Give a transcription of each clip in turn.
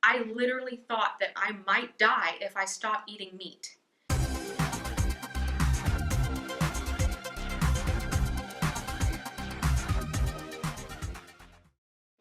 I literally thought that I might die if I stopped eating meat.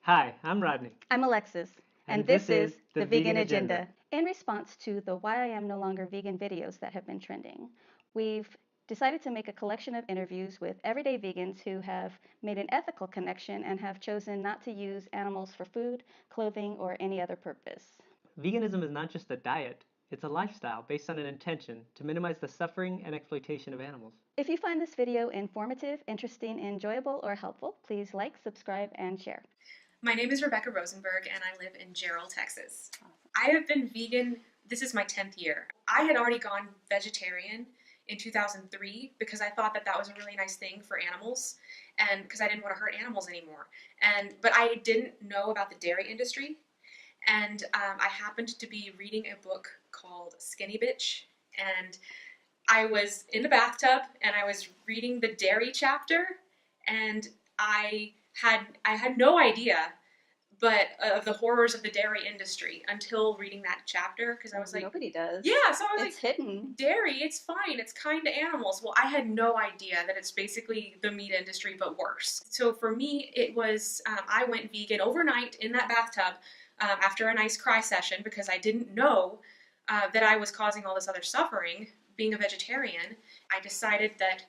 Hi, I'm Rodney. I'm Alexis, And this is The Vegan Agenda. In response to the Why I Am No Longer Vegan videos that have been trending, we've decided to make a collection of interviews with everyday vegans who have made an ethical connection and have chosen not to use animals for food, clothing, or any other purpose. Veganism is not just a diet, it's a lifestyle based on an intention to minimize the suffering and exploitation of animals. If you find this video informative, interesting, enjoyable, or helpful, please like, subscribe, and share. My name is Rebecca Rosenberg, and I live in Gerald, Texas. I have been vegan, this is my 10th year. I had already gone vegetarian in 2003 because I thought that that was a really nice thing for animals, and because I didn't want to hurt animals anymore. But I didn't know about the dairy industry, and I happened to be reading a book called Skinny Bitch, and I was in the bathtub and I was reading the dairy chapter, and I had no idea but of the horrors of the dairy industry until reading that chapter, because I was like, nobody does. Yeah, so I was it's hidden. Dairy, it's fine, it's kind to animals. Well, I had no idea that it's basically the meat industry but worse. So for me, it was I went vegan overnight in that bathtub after a nice cry session because I didn't know that I was causing all this other suffering being a vegetarian. I decided that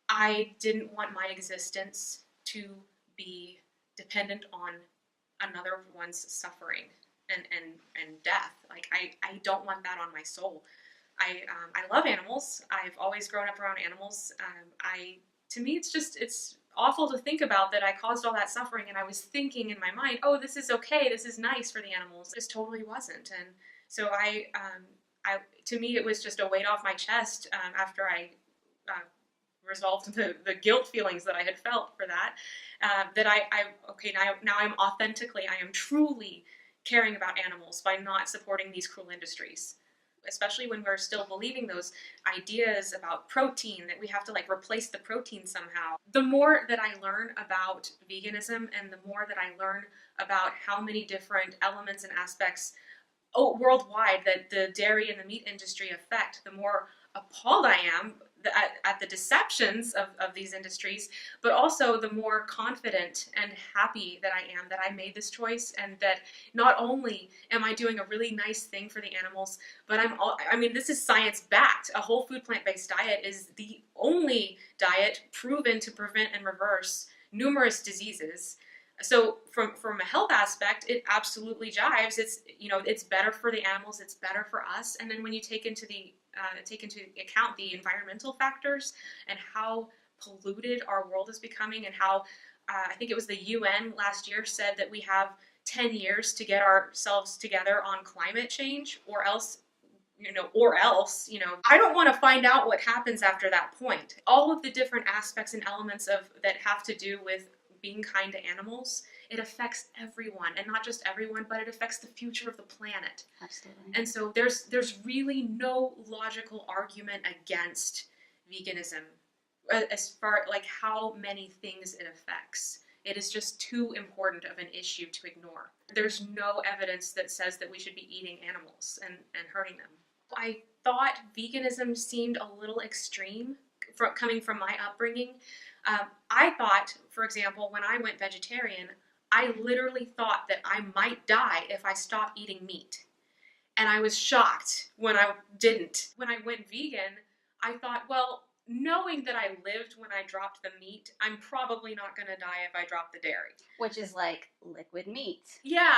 I didn't want my existence to be dependent on another one's suffering and death. Like, I don't want that on my soul. I love animals. I've always grown up around animals. To me, it's awful to think about that I caused all that suffering, and I was thinking in my mind, oh, this is okay, this is nice for the animals. It just totally wasn't. And so to me, it was just a weight off my chest after I resolved the guilt feelings that I had felt for that, now I am truly caring about animals by not supporting these cruel industries, especially when we're still believing those ideas about protein, that we have to like replace the protein somehow. The more that I learn about veganism and the more that I learn about how many different elements and aspects worldwide that the dairy and the meat industry affect, the more appalled I am at the deceptions of these industries, but also the more confident and happy that I am that I made this choice, and that not only am I doing a really nice thing for the animals, but this is science-backed. A whole food plant-based diet is the only diet proven to prevent and reverse numerous diseases. So from a health aspect, it absolutely jives. It's better for the animals, it's better for us. And then when you take into account the environmental factors and how polluted our world is becoming, and how I think it was the UN last year said that we have 10 years to get ourselves together on climate change, or else I don't want to find out what happens after that point. All of the different aspects and elements that have to do with being kind to animals, it affects everyone, and not just everyone, but it affects the future of the planet. Absolutely. And so there's really no logical argument against veganism as far like how many things it affects. It is just too important of an issue to ignore. There's no evidence that says that we should be eating animals and hurting them. I thought veganism seemed a little extreme coming from my upbringing. I thought, for example, when I went vegetarian, I literally thought that I might die if I stopped eating meat. And I was shocked when I didn't. When I went vegan, I thought, well, knowing that I lived when I dropped the meat, I'm probably not going to die if I drop the dairy. Which is like liquid meat. Yeah,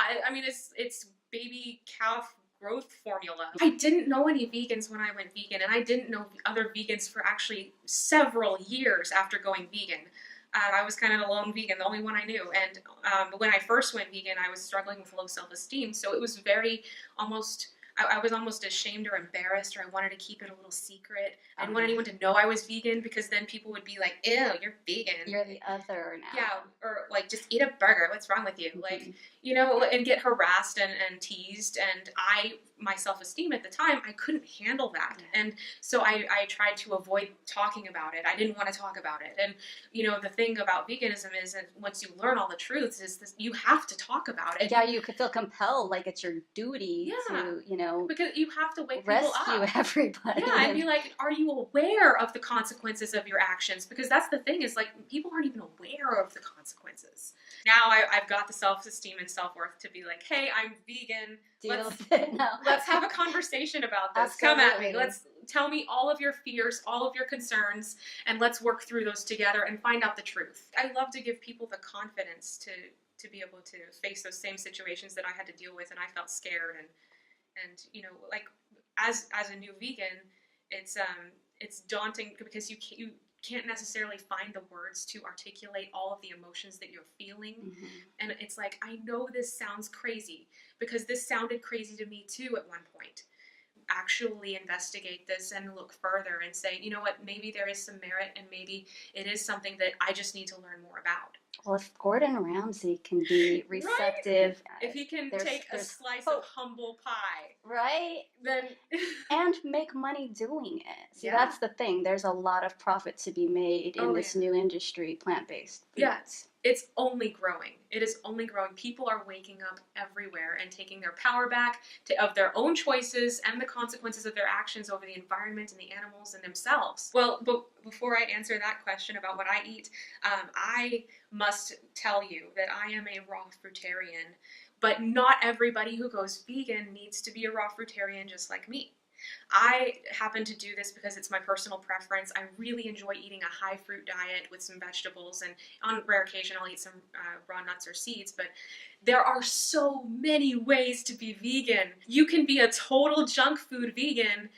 it's baby calf growth formula. I didn't know any vegans when I went vegan, and I didn't know other vegans for actually several years after going vegan. I was kind of a lone vegan, the only one I knew. And when I first went vegan, I was struggling with low self-esteem, so it was very almost I was almost ashamed or embarrassed, or I wanted to keep it a little secret. I didn't want anyone to know I was vegan, because then people would be like, ew, you're vegan. You're the other now. Yeah, or like, just eat a burger. What's wrong with you? Like, you know, and get harassed and teased. And my self-esteem at the time, I couldn't handle that. And so I tried to avoid talking about it. I didn't want to talk about it. And, you know, the thing about veganism is that once you learn all the truths, is this, you have to talk about it. Yeah, you could feel compelled, like it's your duty to, you know, because you have to wake people up. Rescue everybody. Yeah, and be like, are you aware of the consequences of your actions? Because that's the thing, is like, people aren't even aware of the consequences. Now I've got the self-esteem and self-worth to be like, hey, I'm vegan. Let's have a conversation about this. Absolutely. Come at me. Let's tell me all of your fears, all of your concerns, and let's work through those together and find out the truth. I love to give people the confidence to be able to face those same situations that I had to deal with, and I felt scared. And you know, like, as a new vegan, it's daunting, because you can't necessarily find the words to articulate all of the emotions that you're feeling. And it's like, I know this sounds crazy, because this sounded crazy to me too at one point. Actually investigate this and look further and say, you know what, maybe there is some merit, and maybe it is something that I just need to learn more about. Well, if Gordon Ramsay can be receptive, if he can take a slice of humble pie, right, then and make money doing it. See, that's the thing. There's a lot of profit to be made in this new industry, plant-based foods. Yeah, it's only growing. It is only growing. People are waking up everywhere and taking their power back of their own choices and the consequences of their actions over the environment and the animals and themselves. Well, but before I answer that question about what I eat, I must tell you that I am a raw fruitarian, but not everybody who goes vegan needs to be a raw fruitarian just like me. I happen to do this because it's my personal preference. I really enjoy eating a high fruit diet with some vegetables, and on rare occasion I'll eat some raw nuts or seeds, but there are so many ways to be vegan. You can be a total junk food vegan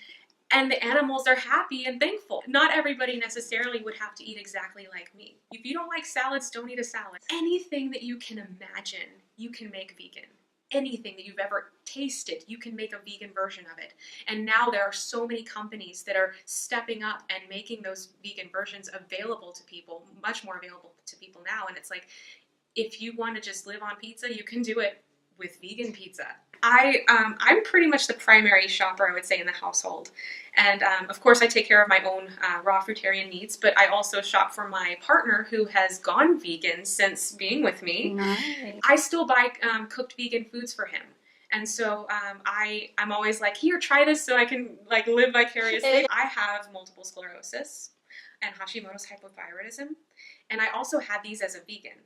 and the animals are happy and thankful. Not everybody necessarily would have to eat exactly like me. If you don't like salads, don't eat a salad. Anything that you can imagine, you can make vegan. Anything that you've ever tasted, you can make a vegan version of it. And now there are so many companies that are stepping up and making those vegan versions available to people, much more available to people now. And it's like, if you want to just live on pizza, you can do it with vegan pizza. I'm pretty much the primary shopper, I would say, in the household. And of course, I take care of my own raw fruitarian needs, but I also shop for my partner, who has gone vegan since being with me. Nice. I still buy cooked vegan foods for him. And so I'm always like, here, try this so I can like live vicariously. I have multiple sclerosis and Hashimoto's hypothyroidism, and I also had these as a vegan.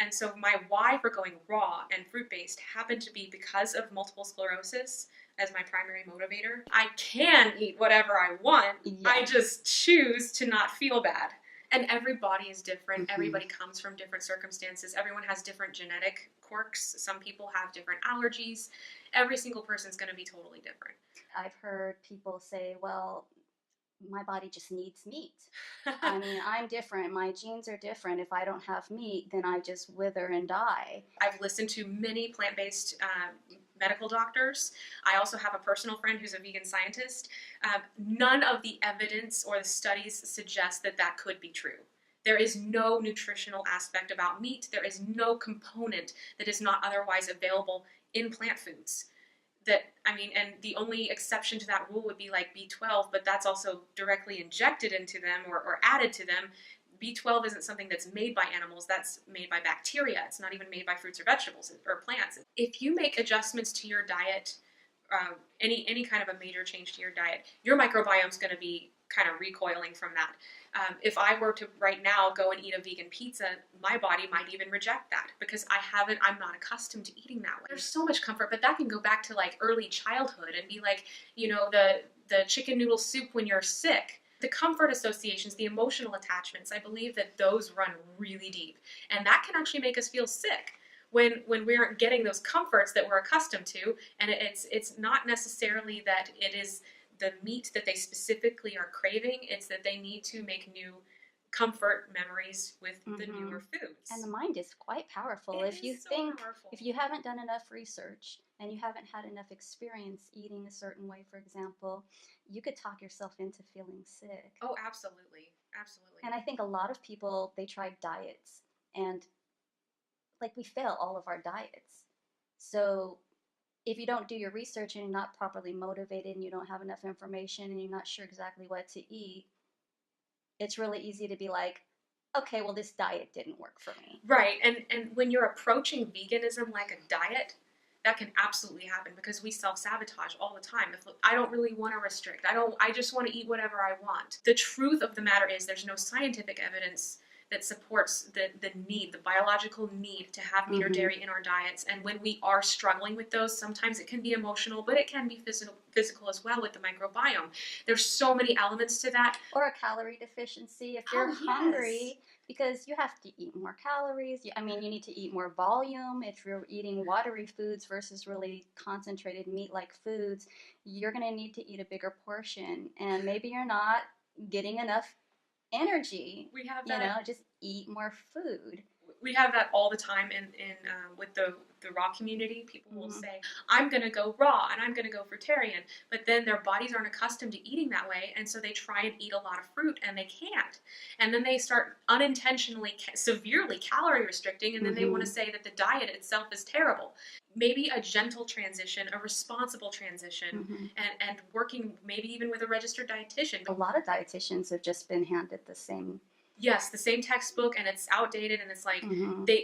And so my why for going raw and fruit-based happened to be because of multiple sclerosis as my primary motivator. I can eat whatever I want. I just choose to not feel bad. And every body is different. Everybody comes from different circumstances. Everyone has different genetic quirks. Some people have different allergies. Every single person's going to be totally different. I've heard people say, well, my body just needs meat. I mean, I'm different. My genes are different. If I don't have meat, then I just wither and die. I've listened to many plant-based medical doctors. I also have a personal friend who's a vegan scientist. None of the evidence or the studies suggest that that could be true. There is no nutritional aspect about meat. There is no component that is not otherwise available in plant foods. And the only exception to that rule would be like B12, but that's also directly injected into them or added to them. B12 isn't something that's made by animals, that's made by bacteria. It's not even made by fruits or vegetables or plants. If you make adjustments to your diet, any kind of a major change to your diet, your microbiome's going to be kind of recoiling from that. If I were to right now go and eat a vegan pizza, my body might even reject that because I'm not accustomed to eating that way. There's so much comfort, but that can go back to like early childhood and be like, the chicken noodle soup when you're sick. The comfort associations, the emotional attachments, I believe that those run really deep. And that can actually make us feel sick when we aren't getting those comforts that we're accustomed to. And it's not necessarily that it is the meat that they specifically are craving, it's that they need to make new comfort memories with the newer foods. And the mind is quite powerful. It is so powerful. If you haven't done enough research and you haven't had enough experience eating a certain way, for example, you could talk yourself into feeling sick. Oh, absolutely. Absolutely. And I think a lot of people, they try diets, and like we fail all of our diets. So if you don't do your research and you're not properly motivated and you don't have enough information and you're not sure exactly what to eat, it's really easy to be like, okay, well, this diet didn't work for me. Right. And when you're approaching veganism like a diet, that can absolutely happen because we self-sabotage all the time. If I don't really want to restrict, I just want to eat whatever I want. The truth of the matter is there's no scientific evidence that supports the need, the biological need to have meat or dairy in our diets. And when we are struggling with those, sometimes it can be emotional, but it can be physical as well with the microbiome. There's so many elements to that. Or a calorie deficiency if you're hungry, because you have to eat more calories. I mean, you need to eat more volume. If you're eating watery foods versus really concentrated meat-like foods, you're going to need to eat a bigger portion. And maybe you're not getting enough energy. We have that. You know, just eat more food. We have that all the time in with the raw community. People will say, I'm going to go raw and I'm going to go fruitarian, but then their bodies aren't accustomed to eating that way, and so they try and eat a lot of fruit and they can't. And then they start unintentionally, severely calorie restricting, and then they want to say that the diet itself is terrible. Maybe a gentle transition, a responsible transition, and working maybe even with a registered dietitian. A lot of dietitians have just been handed the same. Yes, the same textbook, and it's outdated, and it's like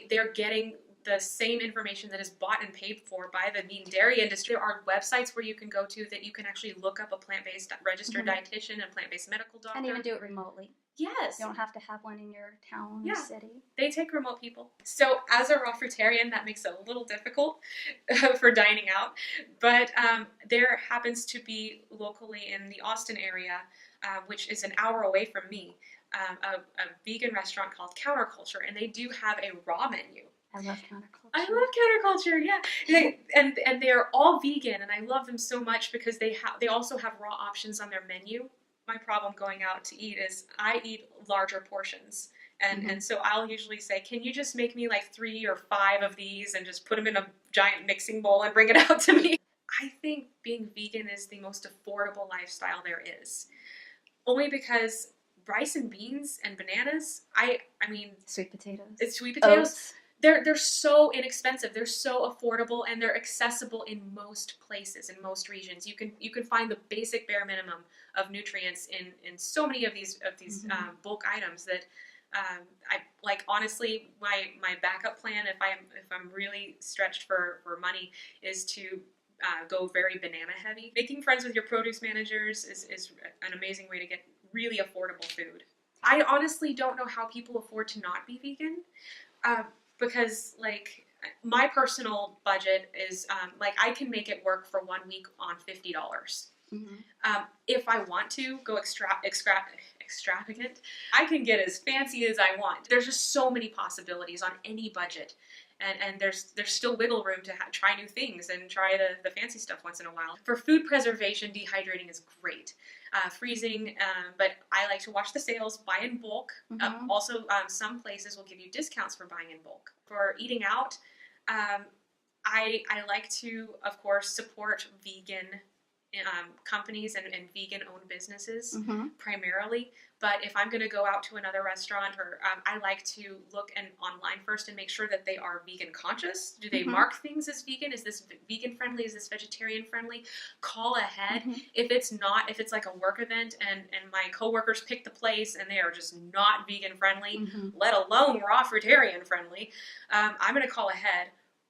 they're getting the same information that is bought and paid for by the meat and dairy industry. There are websites where you can go to that you can actually look up a plant-based registered dietitian and plant-based medical doctor. And even do it remotely. Yes. You don't have to have one in your town or city. They take remote people. So as a raw fruitarian, that makes it a little difficult for dining out. But there happens to be locally in the Austin area, which is an hour away from me, a vegan restaurant called Counterculture, and they do have a raw menu. I love Counterculture. I love Counterculture, yeah. And they're all vegan, and I love them so much because they also have raw options on their menu. My problem going out to eat is I eat larger portions. And so I'll usually say, can you just make me like 3 or 5 of these and just put them in a giant mixing bowl and bring it out to me? I think being vegan is the most affordable lifestyle there is. Only because rice and beans and bananas, I mean... Sweet potatoes. It's sweet potatoes. Oats. They're so inexpensive. They're so affordable, and they're accessible in most places, in most regions. You can find the basic bare minimum of nutrients in so many of these bulk items that I like. Honestly, my backup plan if I'm really stretched for money is to go very banana heavy. Making friends with your produce managers is an amazing way to get really affordable food. I honestly don't know how people afford to not be vegan. Because like my personal budget is like I can make it work for 1 week on $50. If I want to go extravagant, I can get as fancy as I want. There's just so many possibilities on any budget, and there's still wiggle room to try new things and try the fancy stuff once in a while. For food preservation, dehydrating is great. Freezing, but I like to watch the sales, buy in bulk. Also, some places will give you discounts for buying in bulk. For eating out, I like to, of course, support vegan companies and vegan-owned businesses primarily. But if I'm going to go out to another restaurant, or I like to look online first and make sure that they are vegan conscious. Do they mark things as vegan? Is this vegan friendly? Is this vegetarian friendly? Call ahead. If it's not, if it's like a work event and my coworkers pick the place and they are just not vegan friendly, let alone raw fruitarian friendly, I'm going to call ahead,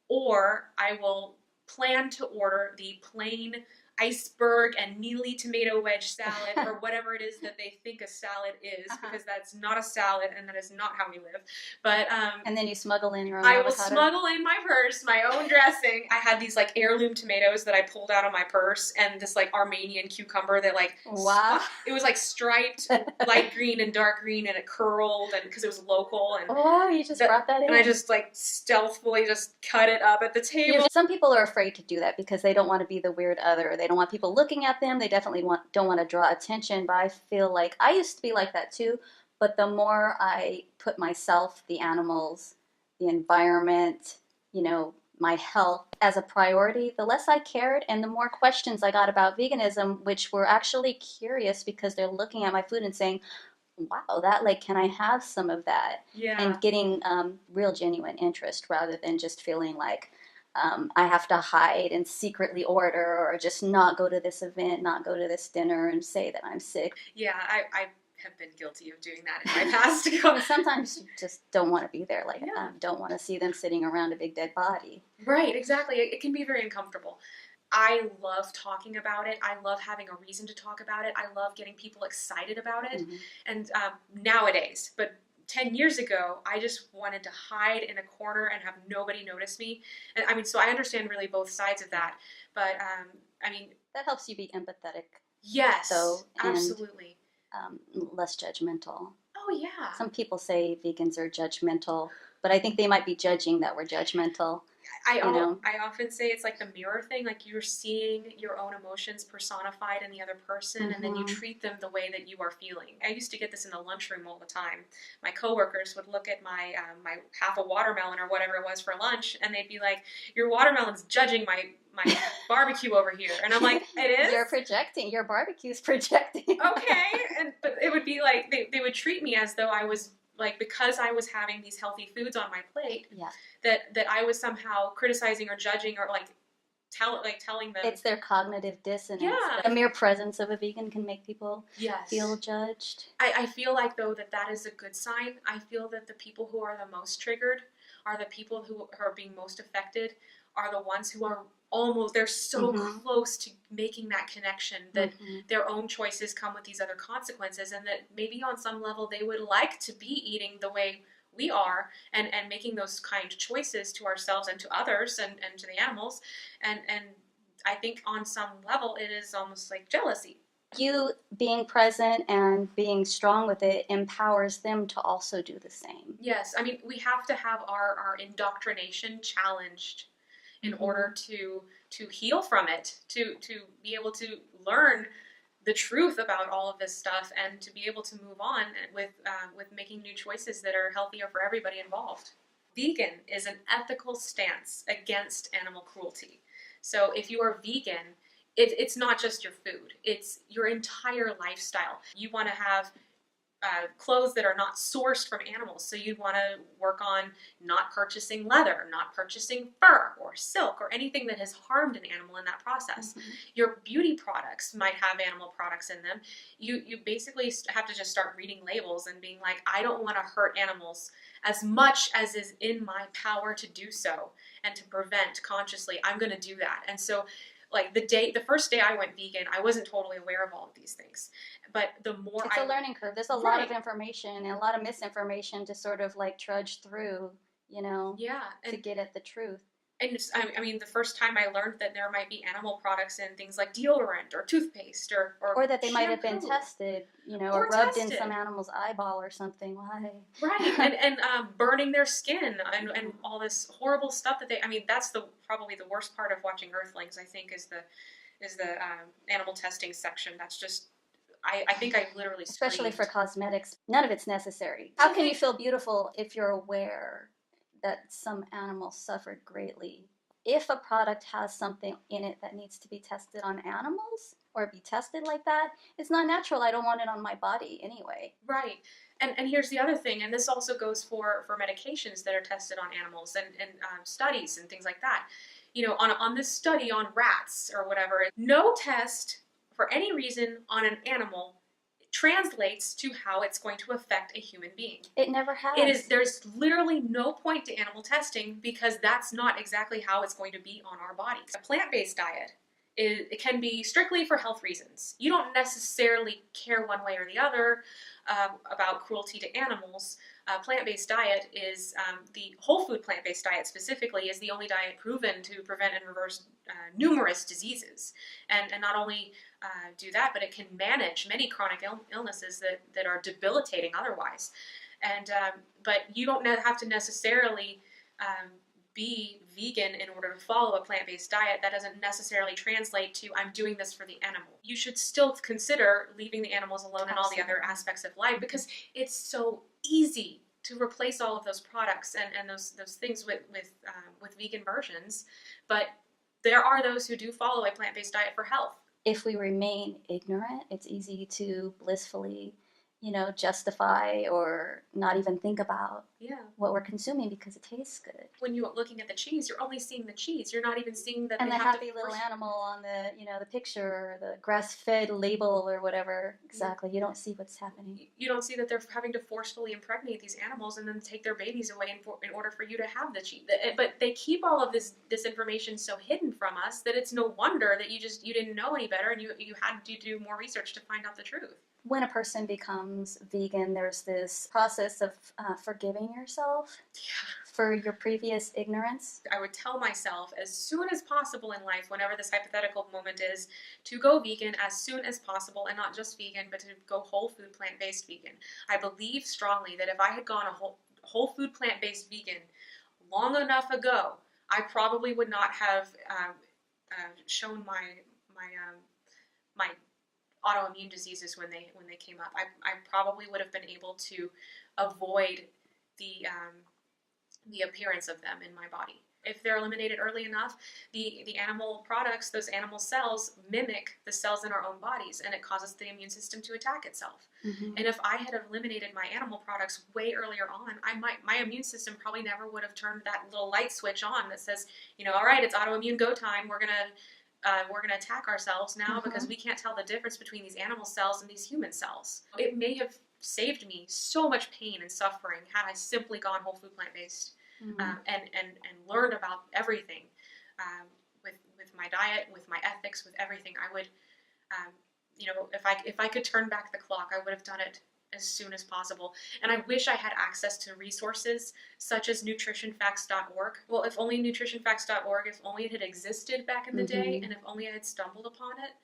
or I will plan to order the plain iceberg and mealy tomato wedge salad, or whatever it is that they think a salad is, because that's not a salad and that is not how we live. But and then you smuggle in your own I avocado. will smuggle in my purse my own dressing. I had these like heirloom tomatoes that I pulled out of my purse, and this like Armenian cucumber that like it was like striped light green and dark green, and it curled, and because it was local. And you just brought that in. And I just like stealthily just cut it up at the table. Some people are afraid to do that because they don't want to be the weird other. They don't want people looking at them. They definitely don't want to draw attention. But I feel like I used to be like that too. But the more I put myself, the animals, the environment, my health as a priority, the less I cared and the more questions I got about veganism, which were actually curious because they're looking at my food and saying, wow, that, like, can I have some of that? Yeah. And getting real genuine interest rather than just feeling like I have to hide and secretly order or just not go to this event, not go to this dinner and say that I'm sick. Yeah, I have been guilty of doing that in my past. Sometimes you just don't want to be there. Like, Yeah. don't want to see them sitting around a big dead body. Right, exactly. It can be very uncomfortable. I love talking about it. I love having a reason to talk about it. I love getting people excited about it. Mhm. And nowadays, but 10 years ago, I just wanted to hide in a corner and have nobody notice me. And I mean, so I understand really both sides of that. But I mean, That helps you be empathetic, yes, So, and- absolutely. less judgmental. Oh, yeah. Some people say vegans are judgmental, but I think they might be judging that we're judgmental. I know? often say it's like the mirror thing, like you're seeing your own emotions personified in the other person, and then you Mhm. treat them the way that you are feeling. I used to get this in the lunchroom all the time. My coworkers would look at my my half a watermelon or whatever it was for lunch, and they'd be like, "Your watermelon's judging my barbecue over here," and I'm like, "It is." You're projecting. Your barbecue's projecting. Okay, but it would be like they would treat me as though I was like, because I was having these healthy foods on my plate, Yeah. that I was somehow criticizing or judging or like telling them. It's their cognitive dissonance. Yeah. The mere presence of a vegan can make people Yes. feel judged. I feel like, though, that is a good sign. I feel that the people who are the most triggered are the people who are being most affected, are the ones who are they're so Mhm. close to making that connection that Mhm. their own choices come with these other consequences, and that maybe on some level they would like to be eating the way we are and making those kind of choices to ourselves and to others and to the animals. And I think on some level it is almost like jealousy. You being present and being strong with it empowers them to also do the same. Yes, I mean, we have to have our indoctrination challenged in Mhm. order to heal from it, to be able to learn the truth about all of this stuff, and to be able to move on with making new choices that are healthier for everybody involved. Vegan is an ethical stance against animal cruelty. So if you are vegan, it's not just your food; it's your entire lifestyle. You want to have clothes that are not sourced from animals. So you'd want to work on not purchasing leather, not purchasing fur or silk or anything that has harmed an animal in that process. Mhm. Your beauty products might have animal products in them. You basically have to just start reading labels and being like, I don't want to hurt animals as much as is in my power to do so and to prevent consciously. I'm going to do that. And so like the first day I went vegan, I wasn't totally aware of all of these things. But the more It's a learning curve. There's a lot of Right. information and a lot of misinformation to sort of like trudge through, Yeah, to get at the truth. and I mean, the first time I learned that there might be animal products in things like deodorant or toothpaste or Or that they might have been shampoo. tested, Or or rubbed in tested. some animal's eyeball or something. Why? Right, and burning their skin and all this horrible stuff that I mean, that's probably the worst part of watching Earthlings, I think, is the animal testing section. That's just, I think I literally Especially for screamed. cosmetics, none of it's necessary. How can you feel beautiful if you're aware that some animals suffered greatly? If a product has something in it that needs to be tested on animals or be tested like that, it's not natural. I don't want it on my body anyway. Right. And here's the other thing, and this also goes for medications that are tested on animals and studies and things like that. On this study on rats or whatever, no test for any reason on an animal translates to how it's going to affect a human being. It never has. There's literally no point to animal testing because that's not exactly how it's going to be on our bodies. A plant-based diet, it can be strictly for health reasons. You don't necessarily care one way or the other about cruelty to animals. Plant-based diet is the whole food plant-based diet specifically is the only diet proven to prevent and reverse numerous diseases, and not only do that, but it can manage many chronic illnesses that are debilitating otherwise. And but you don't have to necessarily be vegan in order to follow a plant-based diet, that doesn't necessarily translate to I'm doing this for the animal. You should still consider leaving the animals alone and all the other aspects of life, because it's so easy to replace all of those products and those things with vegan versions. But there are those who do follow a plant-based diet for health. If we remain ignorant, it's easy to blissfully, justify or not even think about what we're consuming because it tastes good. When you're looking at the cheese, you're only seeing the cheese. You're not even seeing that and they the have happy little animal on the the picture, or the grass-fed label or whatever. Exactly. You don't see what's happening. You don't see that they're having to forcefully impregnate these animals and then take their babies away in order for you to have the cheese. But they keep all of this information so hidden from us that it's no wonder that you didn't know any better, and you had to do more research to find out the truth. When a person becomes vegan, there's this process of forgiving yourself for your previous ignorance. I would tell myself as soon as possible in life, whenever this hypothetical moment is, to go vegan as soon as possible, and not just vegan, but to go whole food plant-based vegan. I believe strongly that if I had gone a whole food plant-based vegan long enough ago, I probably would not have shown my autoimmune diseases when they came up. I probably would have been able to avoid the appearance of them in my body. If they're eliminated early enough, the animal products, those animal cells, mimic the cells in our own bodies, and it causes the immune system to attack itself. Mm-hmm. And if I had eliminated my animal products way earlier on, my immune system probably never would have turned that little light switch on that says, all right, it's autoimmune go time. We're gonna attack ourselves now because we can't tell the difference between these animal cells and these human cells. It may have saved me so much pain and suffering had I simply gone whole food plant-based. And learned about everything with my diet, with my ethics, with everything. I would, if I could turn back the clock, I would have done it as soon as possible. And I wish I had access to resources such as nutritionfacts.org. Well, if only nutritionfacts.org, if only it had existed back in the day, and if only I had stumbled upon it,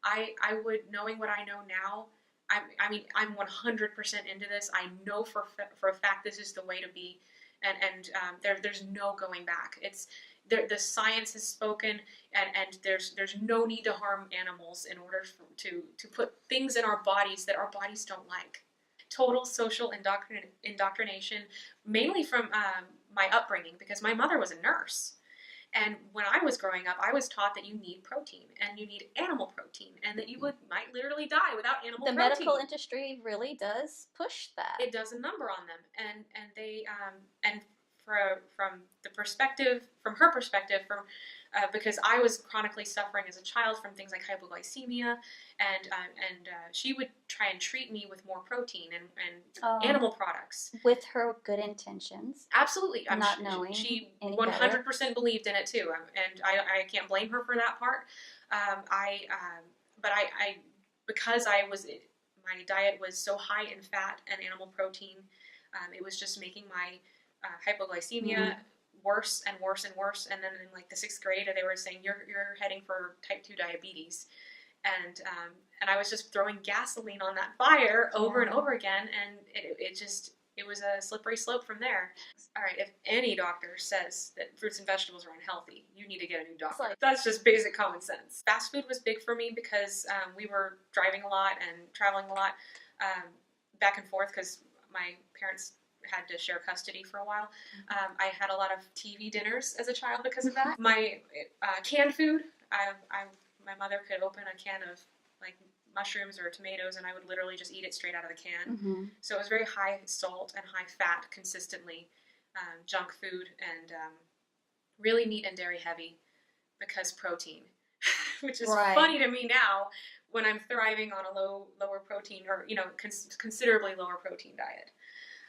I would, knowing what I know now, I'm 100% into this. I know for a fact this is the way to be. And there's no going back. It's the science has spoken, and there's no need to harm animals in order to put things in our bodies that our bodies don't like. Total social indoctrination, mainly from my upbringing, because my mother was a nurse. And when I was growing up, I was taught that you need protein, and you need animal protein, and that you might literally die without animal protein. The medical industry really does push that. It does a number on them, and they from her perspective, because I was chronically suffering as a child from things like hypoglycemia, and she would try and treat me with more protein and animal products. With her good intentions. Absolutely. Not knowing she any 100% better. Believed in it too, and I can't blame her for that part. But because my diet was so high in fat and animal protein, it was just making my hypoglycemia worse and worse and worse. And then in like the 6th grade, they were saying you're heading for type 2 diabetes, and I was just throwing gasoline on that fire over and over again, and it was a slippery slope from there. All right, if any doctor says that fruits and vegetables are unhealthy, you need to get a new doctor. That's just basic common sense. Fast food was big for me because we were driving a lot and traveling a lot back and forth because my parents had to share custody for a while. I had a lot of TV dinners as a child because of that. My canned food, my mother could open a can of like mushrooms or tomatoes, and I would literally just eat it straight out of the can. So it was very high salt and high fat consistently, junk food, and really meat and dairy heavy because protein, which is funny to me now when I'm thriving on a lower protein or considerably lower protein diet.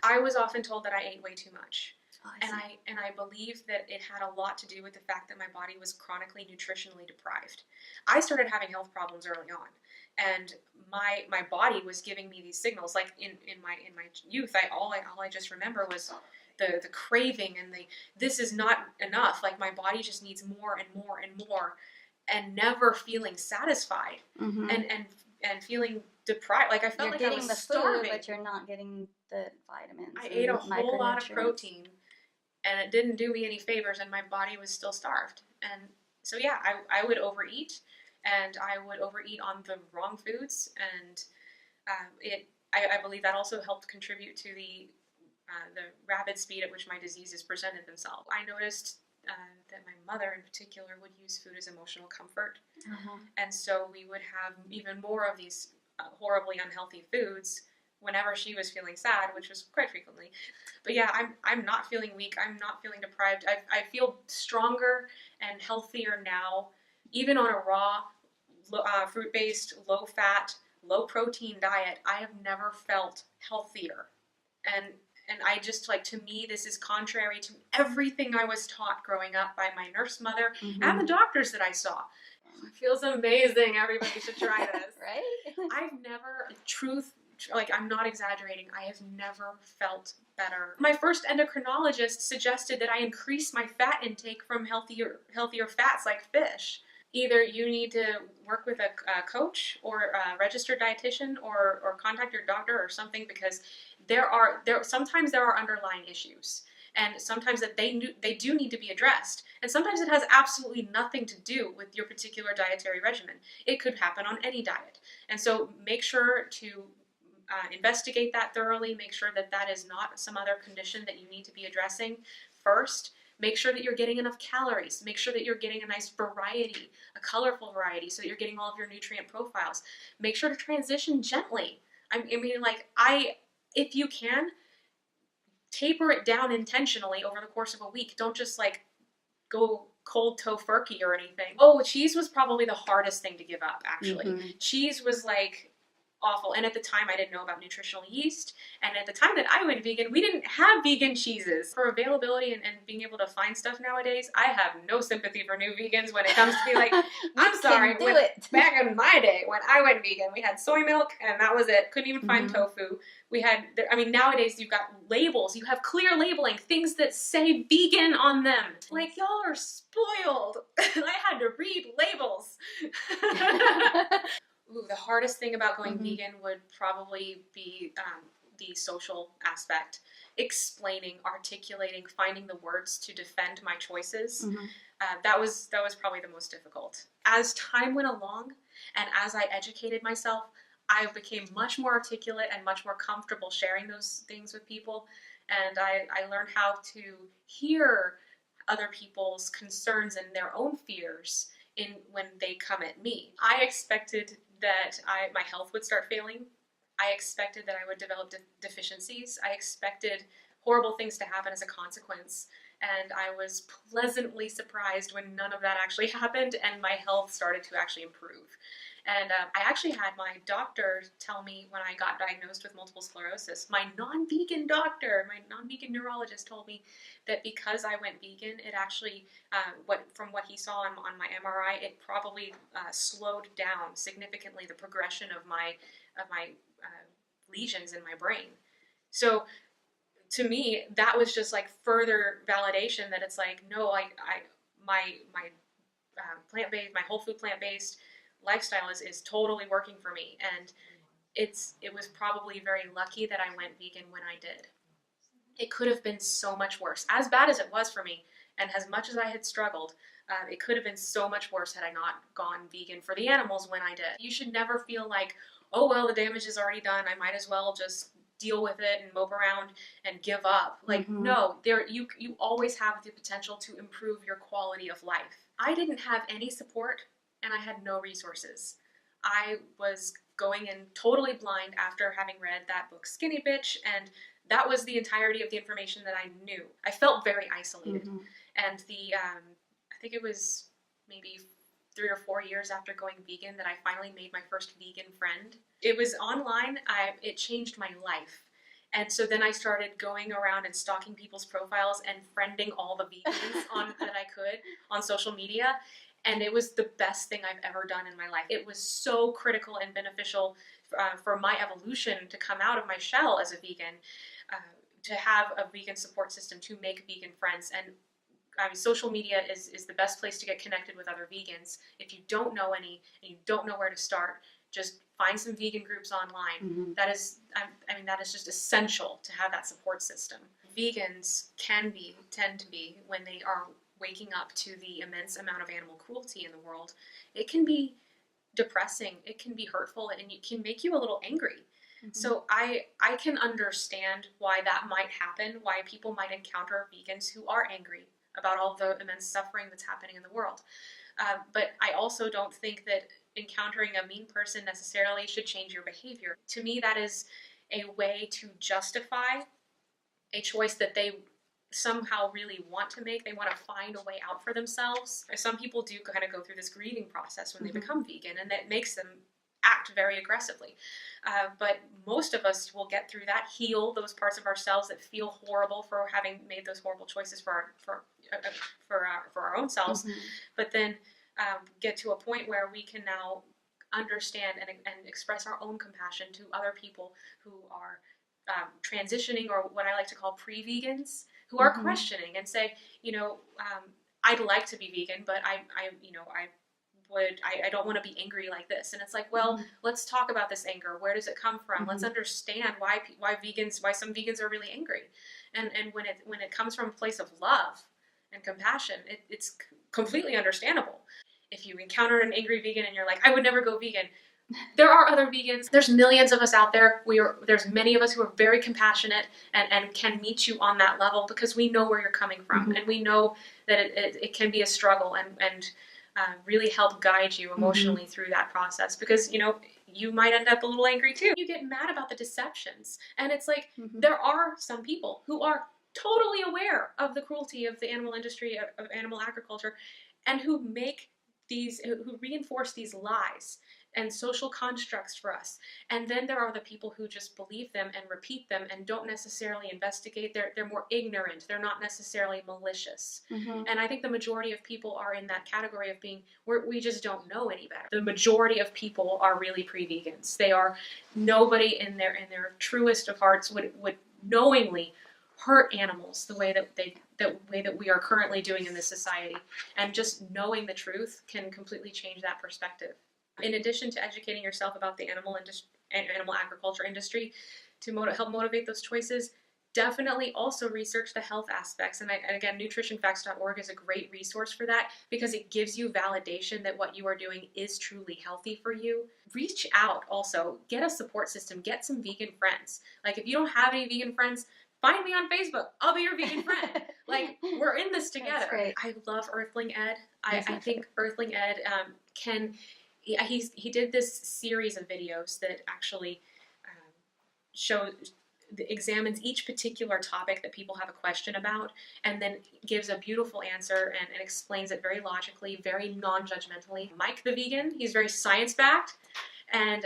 I was often told that I ate way too much. And I believe that it had a lot to do with the fact that my body was chronically nutritionally deprived. I started having health problems early on, and my body was giving me these signals. Like in my youth, all I just remember was the craving and this is not enough. Like my body just needs more and more and more, and never feeling satisfied and feeling deprived. Like I felt like I was starving. Food, but you're not getting the vitamins. I ate a whole lot of protein and it didn't do me any favors, and my body was still starved. And so yeah, I would overeat, and I would overeat on the wrong foods, and I believe that also helped contribute to the rapid speed at which my diseases presented themselves. I noticed that my mother in particular would use food as emotional comfort, and so we would have even more of these horribly unhealthy foods whenever she was feeling sad, which was quite frequently. But yeah, I'm not feeling weak. I'm not feeling deprived. I feel stronger and healthier now, even on a raw, fruit-based, low-fat, low-protein diet. I have never felt healthier. And I just, like, to me, this is contrary to everything I was taught growing up by my nurse mother and the doctors that I saw. It feels amazing. Everybody should try this. Right? I've never, I'm not exaggerating, I have never felt better. My first endocrinologist suggested that I increase my fat intake from healthier fats like fish. Either you need to work with a coach or a registered dietitian or contact your doctor or something, because sometimes there are underlying issues, and sometimes that they do need to be addressed, and sometimes it has absolutely nothing to do with your particular dietary regimen. It could happen on any diet, and so make sure to investigate that thoroughly. Make sure that that is not some other condition that you need to be addressing first. Make sure that you're getting enough calories. Make sure that you're getting a nice variety, a colorful variety, so that you're getting all of your nutrient profiles. Make sure to transition gently. If you can, taper it down intentionally over the course of a week. Don't just go cold tofurkey or anything. Oh, cheese was probably the hardest thing to give up, actually. Cheese was awful. And at the time, I didn't know about nutritional yeast. And at the time that I went vegan, we didn't have vegan cheeses. For availability and being able to find stuff nowadays, I have no sympathy for new vegans when it comes to be like, I'm sorry, back in my day when I went vegan, we had soy milk and that was it. Couldn't even find tofu. Nowadays you've got labels. You have clear labeling, things that say vegan on them. Like, y'all are spoiled. I had to read labels. Ooh, the hardest thing about going vegan would probably be the social aspect. Explaining, articulating, finding the words to defend my choices. That was probably the most difficult. As time went along, and as I educated myself, I became much more articulate and much more comfortable sharing those things with people. And I learned how to hear other people's concerns and their own fears when they come at me. I expected that my health would start failing. I expected that I would develop deficiencies. I expected horrible things to happen as a consequence. And I was pleasantly surprised when none of that actually happened and my health started to actually improve. And I actually had my doctor tell me when I got diagnosed with multiple sclerosis, my non-vegan doctor, my non-vegan neurologist told me that because I went vegan, it actually, from what he saw on my MRI, it probably slowed down significantly the progression of my lesions in my brain. So to me, that was just further validation that it's no, my plant-based, my whole food plant-based lifestyle is totally working for me, and it was probably very lucky that I went vegan when I did. It could have been so much worse. As bad as it was for me, and as much as I had struggled, it could have been so much worse had I not gone vegan for the animals when I did. You should never feel like, oh well, the damage is already done, I might as well just deal with it and mope around and give up. No, you always have the potential to improve your quality of life. I didn't have any support, and I had no resources. I was going in totally blind after having read that book, Skinny Bitch, and that was the entirety of the information that I knew. I felt very isolated. And I think it was maybe 3 or 4 years after going vegan that I finally made my first vegan friend. It was online. It changed my life. And so then I started going around and stalking people's profiles and friending all the vegans that I could on social media. And it was the best thing I've ever done in my life. It was so critical and beneficial for my evolution to come out of my shell as a vegan, to have a vegan support system, to make vegan friends. And social media is the best place to get connected with other vegans. If you don't know any and you don't know where to start, just find some vegan groups online. That is just essential to have that support system. vegans tend to be when they are waking up to the immense amount of animal cruelty in the world, it can be depressing, it can be hurtful, and it can make you a little angry. So I can understand why that might happen, why people might encounter vegans who are angry about all the immense suffering that's happening in the world. But I also don't think that encountering a mean person necessarily should change your behavior. To me, that is a way to justify a choice that they somehow really want to make. They want to find a way out for themselves. Some people do kind of go through this grieving process when they become vegan, and that makes them act very aggressively. But most of us will get through that, heal those parts of ourselves that feel horrible for having made those horrible choices for our own selves. But then get to a point where we can now understand and express our own compassion to other people who are transitioning, or what I like to call pre-vegans, who are questioning and say, I'd like to be vegan, but I don't want to be angry like this. And it's like, well, let's talk about this anger. Where does it come from? Let's understand why some vegans are really angry. And when it comes from a place of love and compassion, it's completely understandable. If you encounter an angry vegan and you're like, I would never go vegan, there are other vegans. There's millions of us out there. There's many of us who are very compassionate and can meet you on that level, because we know where you're coming from, and we know that it can be a struggle, and really help guide you emotionally through that process, because you might end up a little angry too. You get mad about the deceptions, and it's like there are some people who are totally aware of the cruelty of the animal industry, of animal agriculture, and who reinforce these lies and social constructs for us. And then there are the people who just believe them and repeat them and don't necessarily investigate. They're more ignorant. They're not necessarily malicious. And I think the majority of people are in that category of being, we just don't know any better. The majority of people are really pre-vegans. They are, nobody in their truest of hearts would knowingly hurt animals the way that we are currently doing in this society. And just knowing the truth can completely change that perspective. In addition to educating yourself about the animal agriculture industry to help motivate those choices, definitely also research the health aspects. And again, nutritionfacts.org is a great resource for that, because it gives you validation that what you are doing is truly healthy for you. Reach out also. Get a support system. Get some vegan friends. Like, if you don't have any vegan friends, find me on Facebook. I'll be your vegan friend. Like, we're in this together. I love Earthling Ed. I think Earthling Ed he did this series of videos that actually examines each particular topic that people have a question about, and then gives a beautiful answer and explains it very logically, very non-judgmentally. Mike the Vegan, he's very science-backed, and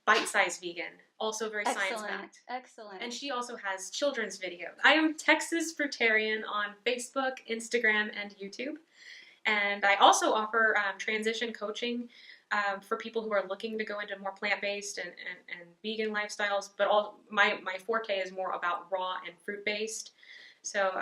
Bite-Size Vegan, also very science-backed. Excellent. And she also has children's videos. I am Texas Fruitarian on Facebook, Instagram, and YouTube. And I also offer transition coaching for people who are looking to go into more plant-based and vegan lifestyles. But my forte is more about raw and fruit-based. So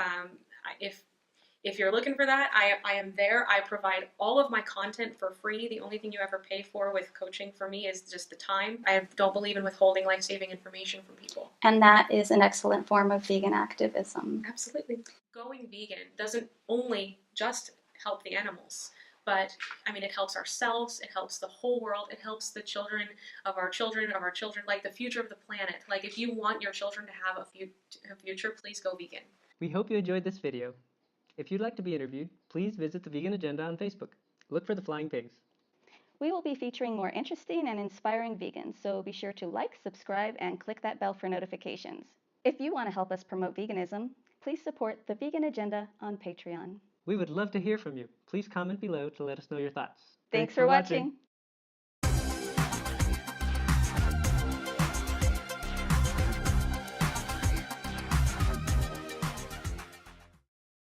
if you're looking for that, I am there. I provide all of my content for free. The only thing you ever pay for with coaching for me is just the time. I don't believe in withholding life-saving information from people. And that is an excellent form of vegan activism. Absolutely. Going vegan doesn't only just help the animals, but it helps ourselves, it helps the whole world, it helps the children of our children, like the future of the planet. Like, if you want your children to have a future, please go vegan. We hope you enjoyed this video. If you'd like to be interviewed, please visit the Vegan Agenda on Facebook. Look for the flying pigs. We will be featuring more interesting and inspiring vegans, so be sure to like, subscribe, and click that bell for notifications. If you want to help us promote veganism, please support the Vegan Agenda on Patreon. We would love to hear from you. Please comment below to let us know your thoughts. Thanks for watching.